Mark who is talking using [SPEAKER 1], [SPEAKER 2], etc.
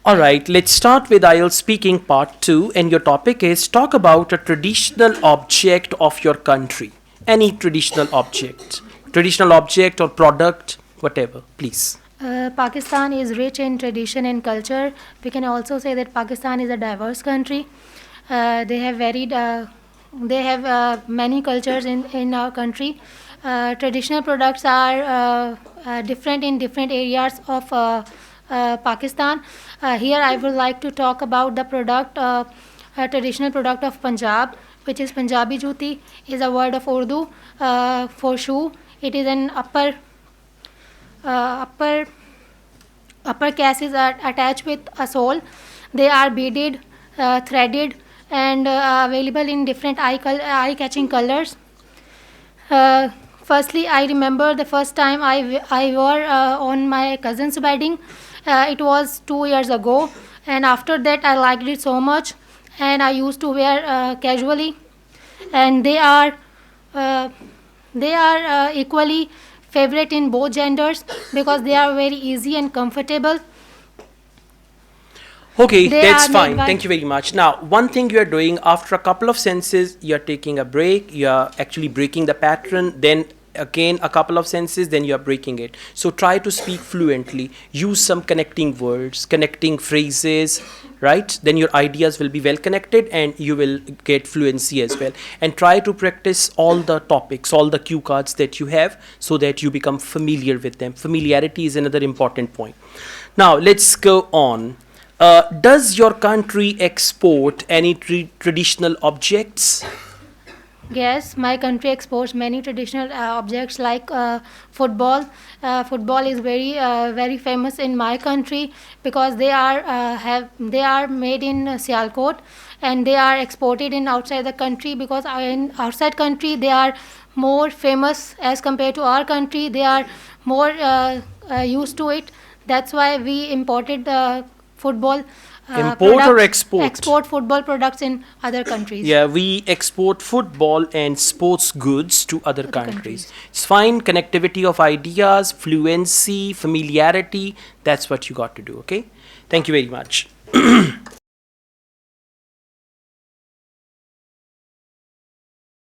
[SPEAKER 1] All right, let's start with Ielts speaking part 2, and your topic is talk about a traditional object of your country. Any traditional object or product, whatever, please.
[SPEAKER 2] Pakistan is rich in tradition and culture. We can also say that Pakistan is a diverse country. They have many cultures in our country. Traditional products are different in different areas of Pakistan. Here I would like to talk about the a traditional product of Punjab, which is Punjabi Juti, is a word of Urdu for shoe. It is an upper cases are attached with a sole. They are beaded, threaded, and available in different eye-catching colors. Firstly, I remember the first time I wore on my cousin's wedding. It was 2 years ago, and after that I liked it so much, and I used to wear casually. And uh, they are equally favorite in both genders because they are very easy and comfortable.
[SPEAKER 1] Okay,
[SPEAKER 2] They
[SPEAKER 1] that's
[SPEAKER 2] are made
[SPEAKER 1] fine.
[SPEAKER 2] by
[SPEAKER 1] Thank you very much. Now, one thing you are doing after a couple of sentences, you are taking a break, you are actually breaking the pattern, then again a couple of sentences, then you are breaking it. So try to speak fluently, use some connecting words, connecting phrases, right? Then your ideas will be well connected and you will get fluency as well. And try to practice all the topics, all the cue cards that you have so that you become familiar with them. Familiarity is another important point. Now, let's go on. Does your country export any traditional objects?
[SPEAKER 2] Yes, my country exports many traditional objects like football. Football is very famous in my country because they are made in Sialkot, and they are exported in outside the country because in outside country they are more famous as compared to our country. They are more used to it. That's why we imported the football
[SPEAKER 1] Import or export?
[SPEAKER 2] export football products in other countries.
[SPEAKER 1] Yeah, we export football and sports goods to other
[SPEAKER 2] Other
[SPEAKER 1] countries.
[SPEAKER 2] countries.
[SPEAKER 1] It's fine. Connectivity of ideas, fluency, familiarity. That's what you got to do, okay? Thank you very much.